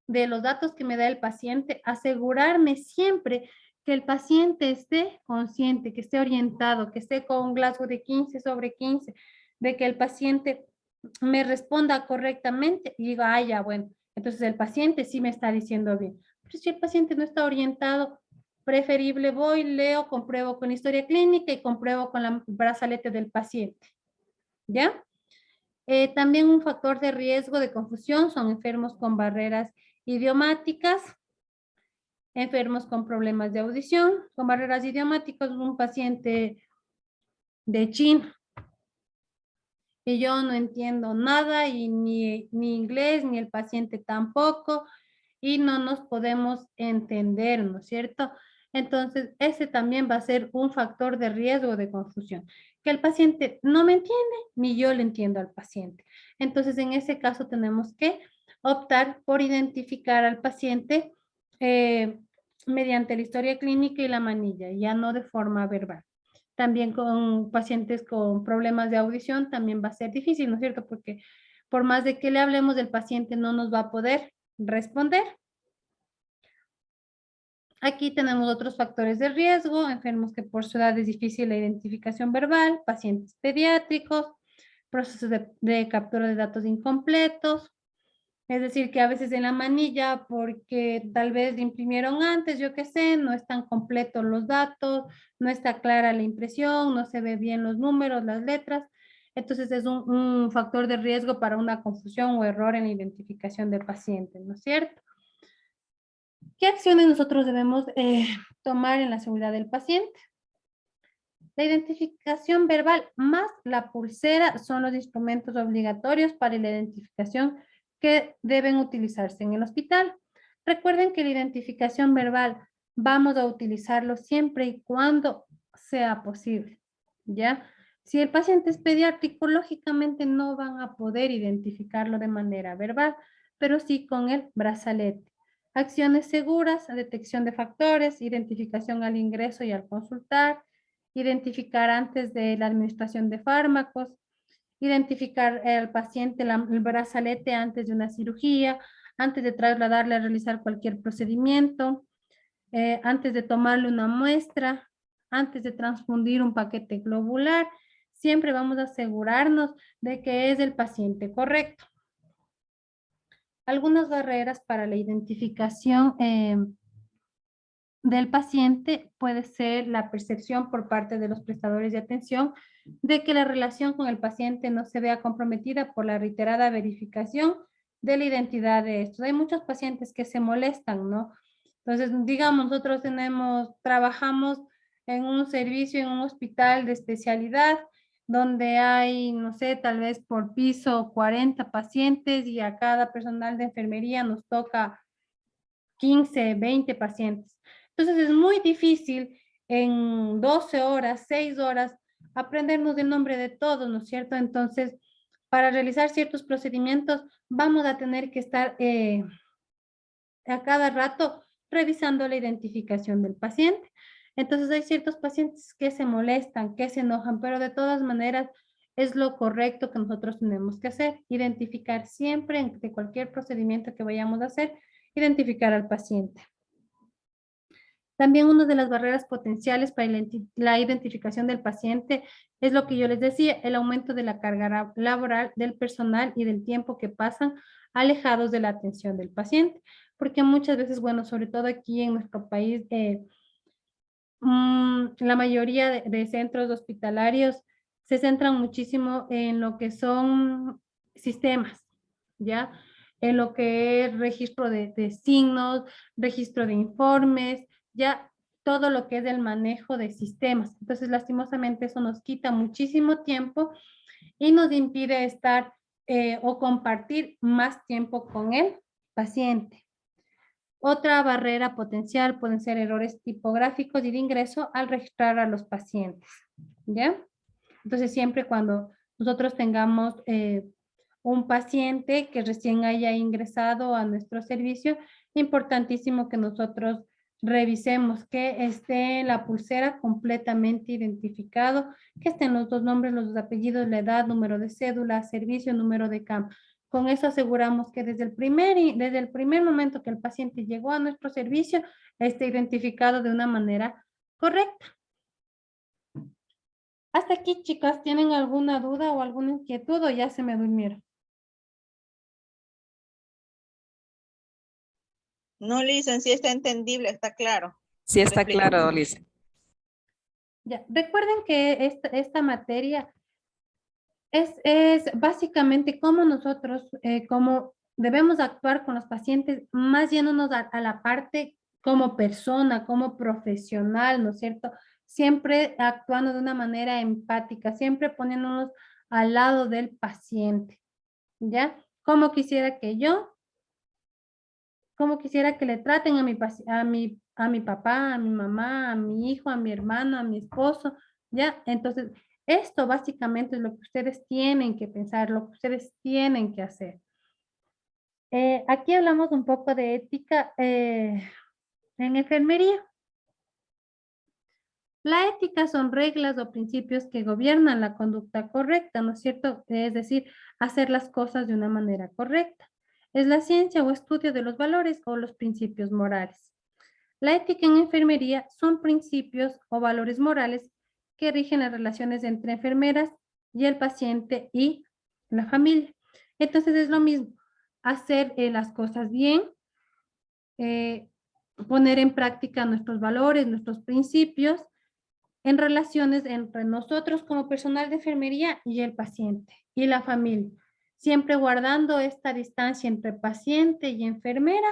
de los datos que me da el paciente, asegurarme siempre que el paciente esté consciente, que esté orientado, que esté con un Glasgow de 15/15, de que el paciente me responda correctamente y diga, ah, ya, bueno, entonces el paciente sí me está diciendo bien. Pero si el paciente no está orientado, preferible voy, leo, compruebo con historia clínica y compruebo con la brazalete del paciente. ¿Ya? También un factor de riesgo de confusión son enfermos con barreras idiomáticas, enfermos con problemas de audición, con barreras idiomáticas, un paciente de China, y yo no entiendo nada y ni inglés, ni el paciente tampoco, y no nos podemos entender, ¿no es cierto? Entonces, ese también va a ser un factor de riesgo de confusión, que el paciente no me entiende, ni yo le entiendo al paciente. Entonces, en ese caso tenemos que optar por identificar al paciente mediante la historia clínica y la manilla, ya no de forma verbal. También con pacientes con problemas de audición también va a ser difícil, ¿no es cierto? Porque por más de que le hablemos del paciente no nos va a poder responder. Aquí tenemos otros factores de riesgo, enfermos que por su edad es difícil la identificación verbal, pacientes pediátricos, procesos de captura de datos incompletos, es decir, que a veces en la manilla, porque tal vez imprimieron antes, yo qué sé, no están completos los datos, no está clara la impresión, no se ve bien los números, las letras. Entonces es un factor de riesgo para una confusión o error en la identificación del paciente, ¿no es cierto? ¿Qué acciones nosotros debemos tomar en la seguridad del paciente? La identificación verbal más la pulsera son los instrumentos obligatorios para la identificación que deben utilizarse en el hospital. Recuerden que la identificación verbal vamos a utilizarlo siempre y cuando sea posible, ¿ya? Si el paciente es pediátrico, lógicamente no van a poder identificarlo de manera verbal, pero sí con el brazalete. Acciones seguras, detección de factores, identificación al ingreso y al consultar, identificar antes de la administración de fármacos, identificar al paciente el brazalete antes de una cirugía, antes de trasladarle a realizar cualquier procedimiento, antes de tomarle una muestra, antes de transfundir un paquete globular, siempre vamos a asegurarnos de que es el paciente correcto. Algunas barreras para la identificación del paciente puede ser la percepción por parte de los prestadores de atención de que la relación con el paciente no se vea comprometida por la reiterada verificación de la identidad de estos. Hay muchos pacientes que se molestan, ¿no? Entonces, digamos, nosotros trabajamos en un servicio, en un hospital de especialidad, donde hay, no sé, tal vez por piso 40 pacientes y a cada personal de enfermería nos toca 15, 20 pacientes. Entonces es muy difícil en 12 horas, 6 horas, aprendernos el nombre de todos, ¿no es cierto? Entonces, para realizar ciertos procedimientos, vamos a tener que estar a cada rato revisando la identificación del paciente. Entonces hay ciertos pacientes que se molestan, que se enojan, pero de todas maneras es lo correcto que nosotros tenemos que hacer, identificar siempre de cualquier procedimiento que vayamos a hacer, identificar al paciente. También una de las barreras potenciales para la identificación del paciente es lo que yo les decía, el aumento de la carga laboral del personal y del tiempo que pasan alejados de la atención del paciente, porque muchas veces, bueno, sobre todo aquí en nuestro país, la mayoría de centros hospitalarios se centran muchísimo en lo que son sistemas, ¿ya? En lo que es registro de signos, registro de informes, ya todo lo que es el manejo de sistemas. Entonces, lastimosamente, eso nos quita muchísimo tiempo y nos impide estar o compartir más tiempo con el paciente. Otra barrera potencial pueden ser errores tipográficos y de ingreso al registrar a los pacientes, ¿ya? Entonces, siempre cuando nosotros tengamos un paciente que recién haya ingresado a nuestro servicio, importantísimo que nosotros revisemos que esté la pulsera completamente identificado, que estén los dos nombres, los dos apellidos, la edad, número de cédula, servicio, número de CAM. Con eso aseguramos que desde el primer momento que el paciente llegó a nuestro servicio, esté identificado de una manera correcta. Hasta aquí, chicas, ¿tienen alguna duda o alguna inquietud o ya se me durmieron? No, Lisen, sí está entendible, está claro. Sí está claro, Liz. Ya, recuerden que esta materia es básicamente cómo nosotros, cómo debemos actuar con los pacientes, más yéndonos a la parte como persona, como profesional, ¿no es cierto? Siempre actuando de una manera empática, siempre poniéndonos al lado del paciente, ¿ya? Como quisiera que como quisiera que le traten a mi papá, a mi mamá, a mi hijo, a mi hermano, a mi esposo, ¿ya? Entonces, esto básicamente es lo que ustedes tienen que pensar, lo que ustedes tienen que hacer. Aquí hablamos un poco de ética en enfermería. La ética son reglas o principios que gobiernan la conducta correcta, ¿no es cierto? Es decir, hacer las cosas de una manera correcta. Es la ciencia o estudio de los valores o los principios morales. La ética en enfermería son principios o valores morales que rigen las relaciones entre enfermeras y el paciente y la familia. Entonces es lo mismo, hacer las cosas bien, eh, poner en práctica nuestros valores, nuestros principios en relaciones entre nosotros como personal de enfermería y el paciente y la familia, siempre guardando esta distancia entre paciente y enfermera,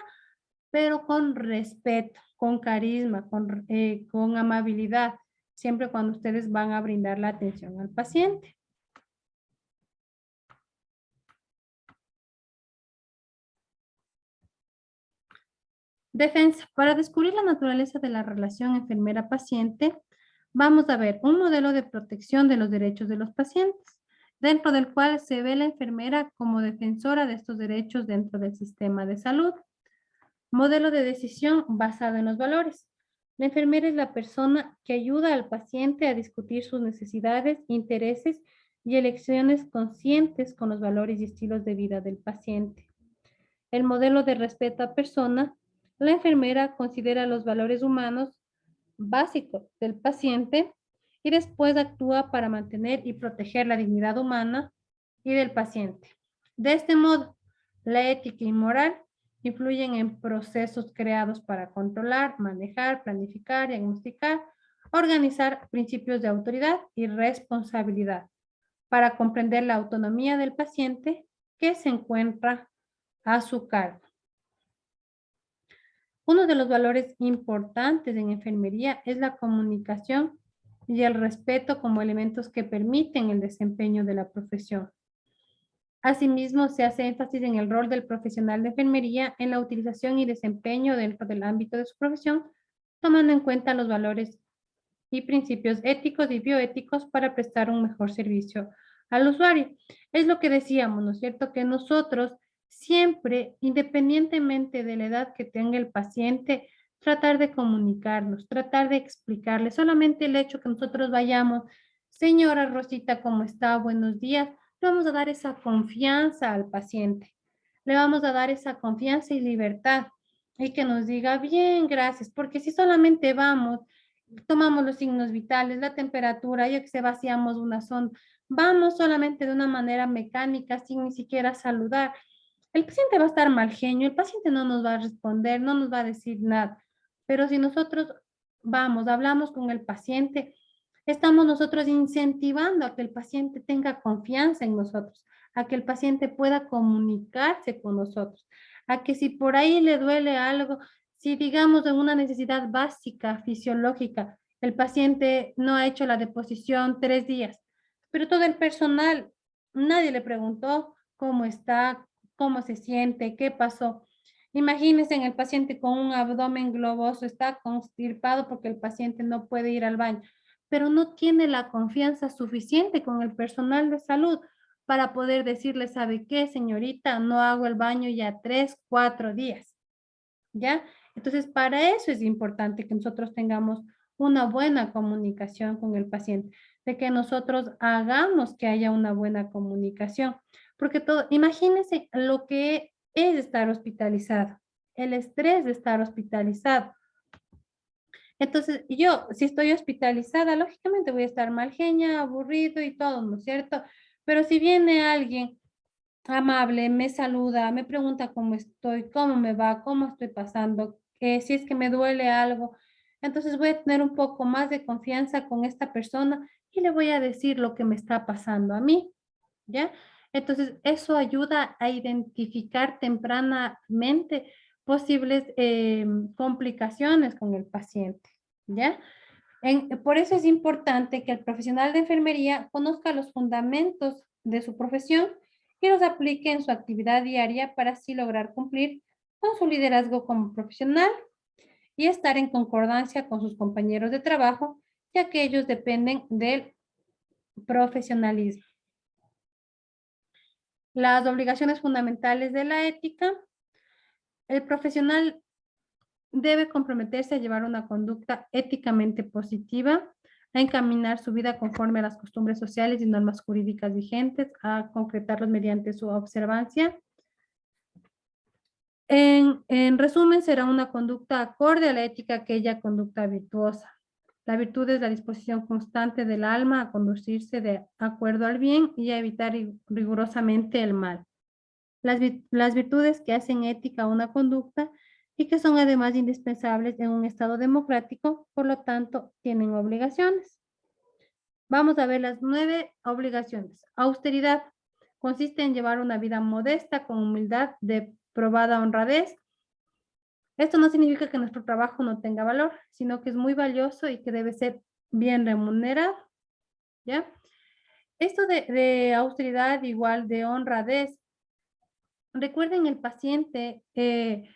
pero con respeto, con carisma, con amabilidad, siempre cuando ustedes van a brindar la atención al paciente. Defensa. Para descubrir la naturaleza de la relación enfermera-paciente, vamos a ver un modelo de protección de los derechos de los pacientes, dentro del cual se ve la enfermera como defensora de estos derechos dentro del sistema de salud. Modelo de decisión basado en los valores. La enfermera es la persona que ayuda al paciente a discutir sus necesidades, intereses y elecciones conscientes con los valores y estilos de vida del paciente. El modelo de respeto a persona. La enfermera considera los valores humanos básicos del paciente y después actúa para mantener y proteger la dignidad humana y del paciente. De este modo, la ética y moral influyen en procesos creados para controlar, manejar, planificar, diagnosticar, organizar principios de autoridad y responsabilidad para comprender la autonomía del paciente que se encuentra a su cargo. Uno de los valores importantes en enfermería es la comunicación y el respeto como elementos que permiten el desempeño de la profesión. Asimismo, se hace énfasis en el rol del profesional de enfermería en la utilización y desempeño dentro del ámbito de su profesión, tomando en cuenta los valores y principios éticos y bioéticos para prestar un mejor servicio al usuario. Es lo que decíamos, ¿no es cierto? Que nosotros siempre, independientemente de la edad que tenga el paciente, tratar de comunicarnos, tratar de explicarle. Solamente el hecho que nosotros vayamos, señora Rosita, ¿cómo está? Buenos días. Le vamos a dar esa confianza al paciente. Le vamos a dar esa confianza y libertad. Y que nos diga, bien, gracias, porque si solamente vamos, tomamos los signos vitales, la temperatura, ya que se vaciamos una sonda, vamos solamente de una manera mecánica, sin ni siquiera saludar. El paciente va a estar mal genio, el paciente no nos va a responder, no nos va a decir nada. Pero si nosotros vamos, hablamos con el paciente, estamos nosotros incentivando a que el paciente tenga confianza en nosotros, a que el paciente pueda comunicarse con nosotros, a que si por ahí le duele algo, si digamos en una necesidad básica, fisiológica, el paciente no ha hecho la deposición 3 días, pero todo el personal, nadie le preguntó cómo está, cómo se siente, qué pasó. Imagínense en el paciente con un abdomen globoso, está constipado porque el paciente no puede ir al baño, pero no tiene la confianza suficiente con el personal de salud para poder decirle, ¿sabe qué, señorita? No hago el baño ya 3, 4 días, ¿ya? Entonces, para eso es importante que nosotros tengamos una buena comunicación con el paciente, de que nosotros hagamos que haya una buena comunicación, porque todo, imagínense lo que es estar hospitalizado, el estrés de estar hospitalizado. Entonces, yo, si estoy hospitalizada, lógicamente voy a estar mal genia, aburrido y todo, ¿no es cierto? Pero si viene alguien amable, me saluda, me pregunta cómo estoy, cómo me va, cómo estoy pasando, si es que me duele algo, entonces voy a tener un poco más de confianza con esta persona y le voy a decir lo que me está pasando a mí, ¿ya? Entonces, eso ayuda a identificar tempranamente posibles complicaciones con el paciente, ¿ya? Por eso es importante que el profesional de enfermería conozca los fundamentos de su profesión y los aplique en su actividad diaria para así lograr cumplir con su liderazgo como profesional y estar en concordancia con sus compañeros de trabajo, ya que ellos dependen del profesionalismo. Las obligaciones fundamentales de la ética. El profesional debe comprometerse a llevar una conducta éticamente positiva, a encaminar su vida conforme a las costumbres sociales y normas jurídicas vigentes, a concretarlos mediante su observancia. En resumen, será una conducta acorde a la ética, aquella conducta virtuosa. La virtud es la disposición constante del alma a conducirse de acuerdo al bien y a evitar rigurosamente el mal. Las virtudes que hacen ética una conducta y que son además indispensables en un Estado democrático, por lo tanto, tienen obligaciones. Vamos a ver las 9 obligaciones. Austeridad consiste en llevar una vida modesta, con humildad, de probada honradez. Esto no significa que nuestro trabajo no tenga valor, sino que es muy valioso y que debe ser bien remunerado, ¿ya? Esto de austeridad igual de honradez. Recuerden el paciente, en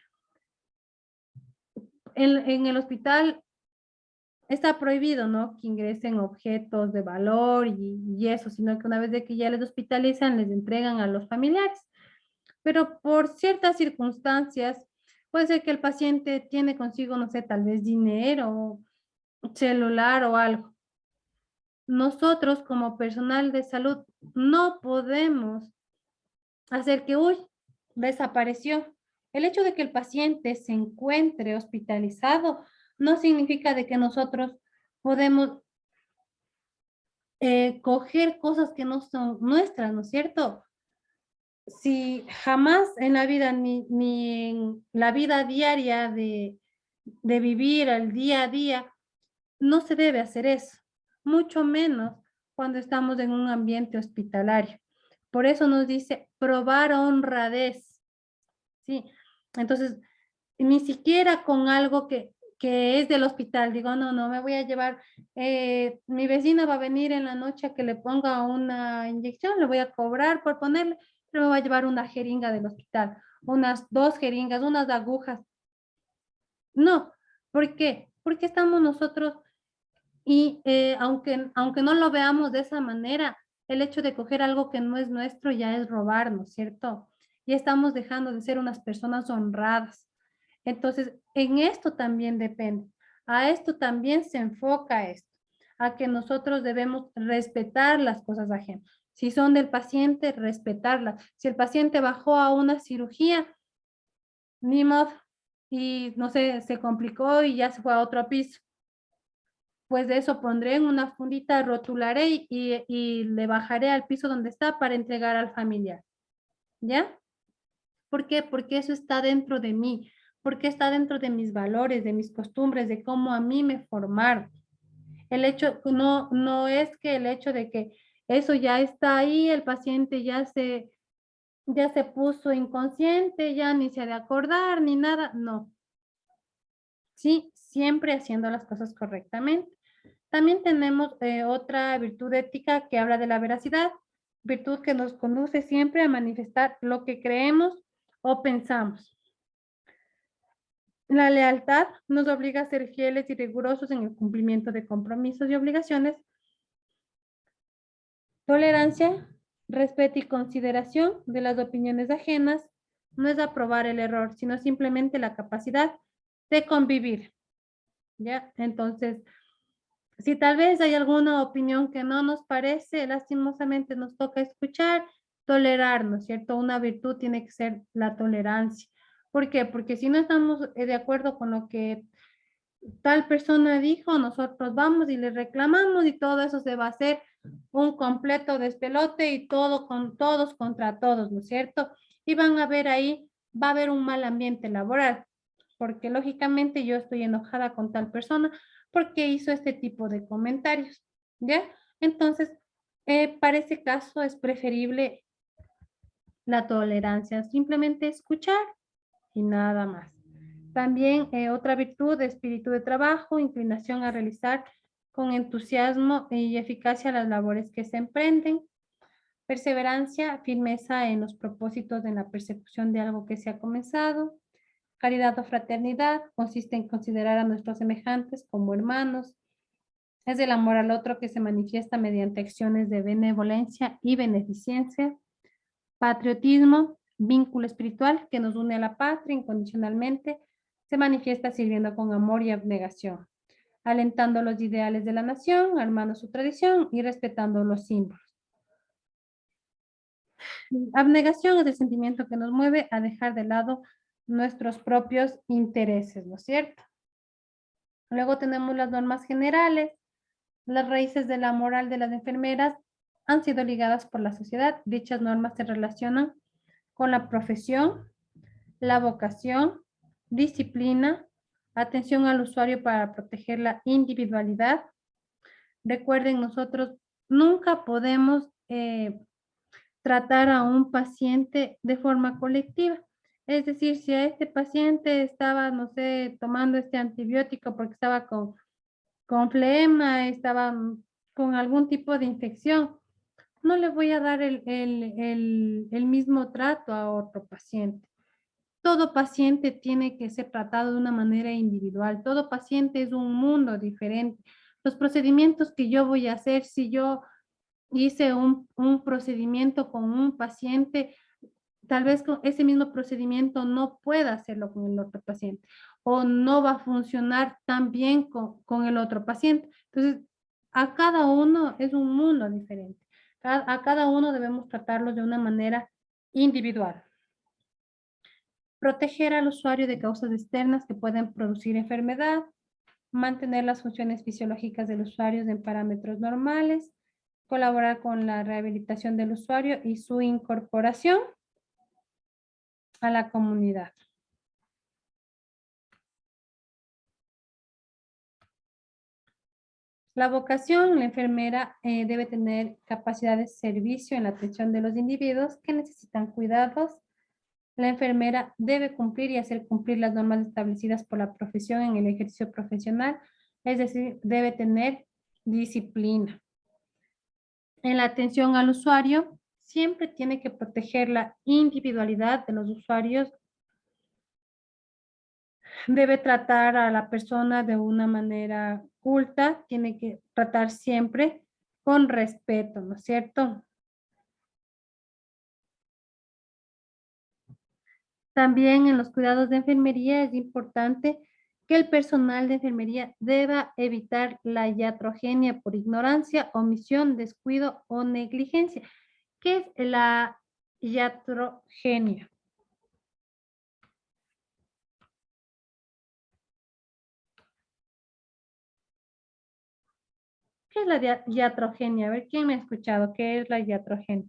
el hospital está prohibido, ¿no? Que ingresen objetos de valor y eso, sino que una vez de que ya les hospitalizan, les entregan a los familiares. Pero por ciertas circunstancias, puede ser que el paciente tiene consigo, no sé, tal vez dinero, celular o algo. Nosotros como personal de salud no podemos hacer que, uy, desapareció. El hecho de que el paciente se encuentre hospitalizado no significa de que nosotros podemos coger cosas que no son nuestras, ¿no es cierto? Si jamás en la vida, ni en la vida diaria de vivir al día a día, no se debe hacer eso, mucho menos cuando estamos en un ambiente hospitalario. Por eso nos dice probar honradez, ¿sí? Entonces, ni siquiera con algo que es del hospital. Digo, no, no, me voy a llevar, mi vecina va a venir en la noche a que le ponga una inyección, le voy a cobrar por ponerle, pero me voy a llevar una jeringa del hospital, unas 2 jeringas, unas agujas. No, ¿por qué? Porque estamos nosotros y aunque no lo veamos de esa manera, el hecho de coger algo que no es nuestro ya es robarnos, ¿cierto? Y estamos dejando de ser unas personas honradas. Entonces, en esto también depende. A esto también se enfoca esto, a que nosotros debemos respetar las cosas ajenas. Si son del paciente, respetarlas. Si el paciente bajó a una cirugía, ni modo, y no sé, se complicó y ya se fue a otro piso. Pues de eso pondré en una fundita, rotularé y le bajaré al piso donde está para entregar al familiar. ¿Ya? ¿Por qué? Porque eso está dentro de mí, porque está dentro de mis valores, de mis costumbres, de cómo a mí me formaron. El hecho, no es que el hecho de que eso ya está ahí, el paciente ya se puso inconsciente, ya ni se ha de acordar, ni nada, no. Sí, siempre haciendo las cosas correctamente. También tenemos otra virtud ética que habla de la veracidad, virtud que nos conduce siempre a manifestar lo que creemos o pensamos. La lealtad nos obliga a ser fieles y rigurosos en el cumplimiento de compromisos y obligaciones. Tolerancia, respeto y consideración de las opiniones ajenas no es aprobar el error, sino simplemente la capacidad de convivir. ¿Ya? Entonces, si tal vez hay alguna opinión que no nos parece, lastimosamente nos toca escuchar, tolerarnos, ¿cierto? Una virtud tiene que ser la tolerancia. ¿Por qué? Porque si no estamos de acuerdo con lo que tal persona dijo, nosotros vamos y le reclamamos y todo eso se va a hacer un completo despelote y todo con todos contra todos, ¿no es cierto? Y van a ver ahí, va a haber un mal ambiente laboral, porque lógicamente yo estoy enojada con tal persona porque hizo este tipo de comentarios, ¿ya? Entonces, para ese caso es preferible la tolerancia, simplemente escuchar y nada más. También otra virtud, espíritu de trabajo, inclinación a realizar con entusiasmo y eficacia las labores que se emprenden. Perseverancia, firmeza en los propósitos en la persecución de algo que se ha comenzado. Caridad o fraternidad consiste en considerar a nuestros semejantes como hermanos. Es el amor al otro que se manifiesta mediante acciones de benevolencia y beneficencia. Patriotismo, vínculo espiritual que nos une a la patria incondicionalmente, se manifiesta sirviendo con amor y abnegación, alentando los ideales de la nación, armando su tradición y respetando los símbolos. Abnegación es el sentimiento que nos mueve a dejar de lado nuestros propios intereses, ¿no es cierto? Luego tenemos las normas generales. Las raíces de la moral de las enfermeras han sido ligadas por la sociedad. Dichas normas se relacionan con la profesión, la vocación, disciplina, atención al usuario para proteger la individualidad. Recuerden, nosotros nunca podemos tratar a un paciente de forma colectiva. Es decir, si a este paciente estaba, no sé, tomando este antibiótico porque estaba con flema, estaba con algún tipo de infección, no le voy a dar el mismo trato a otro paciente. Todo paciente tiene que ser tratado de una manera individual. Todo paciente es un mundo diferente. Los procedimientos que yo voy a hacer, si yo hice un procedimiento con un paciente, tal vez con ese mismo procedimiento no pueda hacerlo con el otro paciente o no va a funcionar tan bien con el otro paciente. Entonces, a cada uno es un mundo diferente. A cada uno debemos tratarlo de una manera individual. Proteger al usuario de causas externas que pueden producir enfermedad, mantener las funciones fisiológicas del usuario en parámetros normales, colaborar con la rehabilitación del usuario y su incorporación a la comunidad. La vocación, la enfermera debe tener capacidad de servicio en la atención de los individuos que necesitan cuidados La enfermera debe cumplir y hacer cumplir las normas establecidas por la profesión en el ejercicio profesional, es decir, debe tener disciplina. En la atención al usuario, siempre tiene que proteger la individualidad de los usuarios. Debe tratar a la persona de una manera culta, tiene que tratar siempre con respeto, ¿no es cierto? También en los cuidados de enfermería es importante que el personal de enfermería deba evitar la iatrogenia por ignorancia, omisión, descuido o negligencia. ¿Qué es la iatrogenia? ¿Qué es la iatrogenia? A ver, ¿quién me ha escuchado? ¿Qué es la iatrogenia?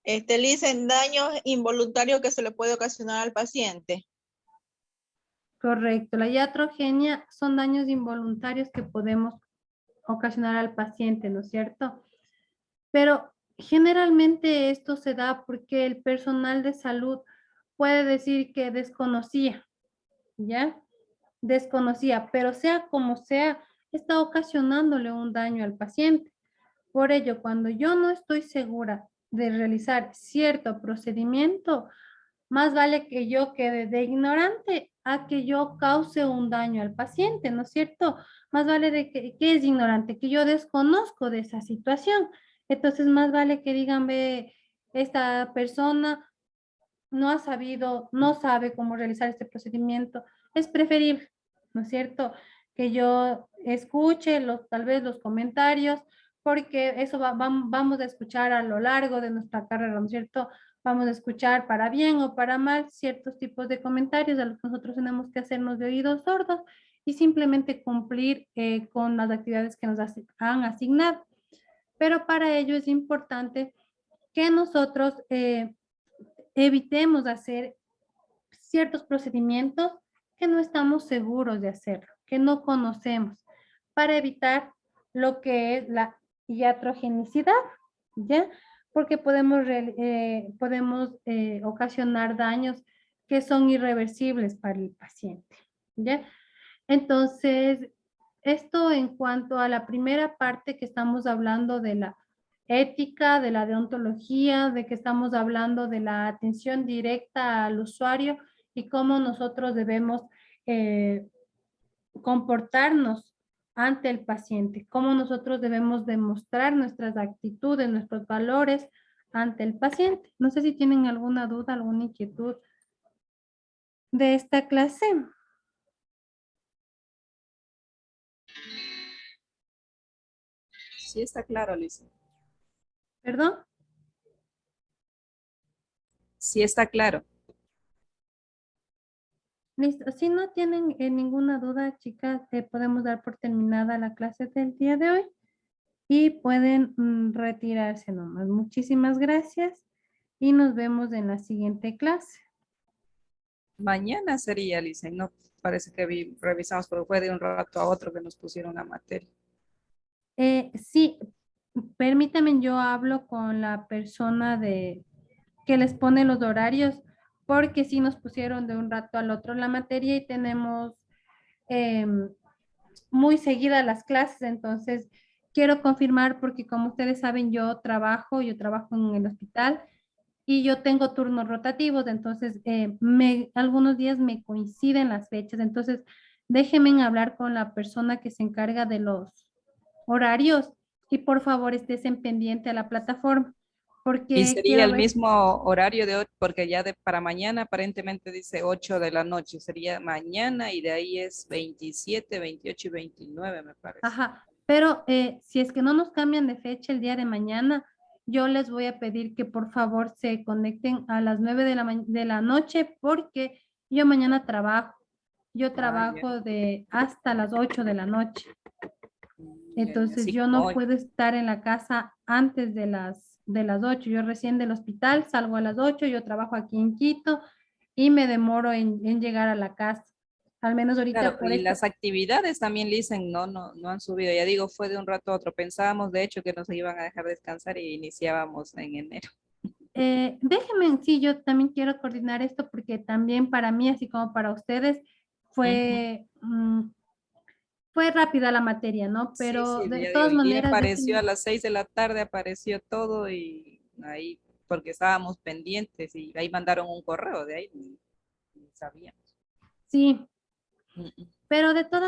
Le dicen daños involuntarios que se le puede ocasionar al paciente. Correcto. La iatrogenia son daños involuntarios que podemos ocasionar al paciente, ¿no es cierto? Pero generalmente esto se da porque el personal de salud puede decir que desconocía, ¿ya? Desconocía, pero sea como sea, está ocasionándole un daño al paciente. Por ello, cuando yo no estoy segura de realizar cierto procedimiento, más vale que yo quede de ignorante a que yo cause un daño al paciente, ¿no es cierto? Más vale de que es ignorante, que yo desconozco de esa situación. Entonces, más vale que digan, ve, esta persona no ha sabido, no sabe cómo realizar este procedimiento. Es preferible, ¿no es cierto? Que yo escuche tal vez los comentarios, porque eso vamos a escuchar a lo largo de nuestra carrera, ¿no es cierto? Vamos a escuchar para bien o para mal ciertos tipos de comentarios a los que nosotros tenemos que hacernos de oídos sordos y simplemente cumplir con las actividades que nos han asignado. Pero para ello es importante que nosotros evitemos hacer ciertos procedimientos que no estamos seguros de hacerlo, que no conocemos, para evitar lo que es la iatrogenicidad, ¿ya? Porque podemos ocasionar daños que son irreversibles para el paciente, ¿ya? Entonces, esto en cuanto a la primera parte que estamos hablando de la ética, de la deontología, de que estamos hablando de la atención directa al usuario y cómo nosotros debemos eh, comportarnos ante el paciente, cómo nosotros debemos demostrar nuestras actitudes, nuestros valores ante el paciente. No sé si tienen alguna duda, alguna inquietud de esta clase. Sí está claro, Lisa. ¿Perdón? Sí está claro. Listo. Si no tienen ninguna duda, chicas, podemos dar por terminada la clase del día de hoy y pueden retirarse nomás. Muchísimas gracias y nos vemos en la siguiente clase. Mañana sería, Lisa, y no parece que revisamos, pero fue de un rato a otro que nos pusieron la materia. Sí, permítanme, yo hablo con la persona que les pone los horarios, porque sí nos pusieron de un rato al otro la materia y tenemos muy seguidas las clases, entonces quiero confirmar porque como ustedes saben, yo trabajo en el hospital y yo tengo turnos rotativos, entonces algunos días me coinciden las fechas, entonces déjenme hablar con la persona que se encarga de los horarios y por favor estén pendiente a la plataforma Y porque sería quiero el ver. mismo horario de hoy, porque ya para mañana aparentemente dice 8 de la noche, sería mañana y de ahí es 27, 28 y 29, me parece. Ajá, pero si es que no nos cambian de fecha el día de mañana, yo les voy a pedir que por favor se conecten a las 9 de la noche porque yo mañana trabajo. Yo Ah, ya. trabajo de hasta las 8 de la noche. Ya, Entonces así yo como no hoy. puedo estar en la casa antes de las 8. Yo recién del hospital salgo a las 8, yo trabajo aquí en Quito y me demoro en llegar a la casa. Al menos ahorita Claro, por y esto. las actividades también le dicen, no han subido. Ya digo, fue de un rato a otro. Pensábamos, de hecho, que nos iban a dejar descansar y iniciábamos en enero. Déjenme, sí, yo también quiero coordinar esto porque también para mí, así como para ustedes, Ujú. fue rápida la materia, ¿no? Sí, Pero sí, de ya digo, todas hoy día maneras, apareció a déjenme, las 6 de la tarde, apareció todo y ahí, porque estábamos pendientes y ahí mandaron un correo de ahí, ni sabíamos. sí, Mm, mm. pero de todas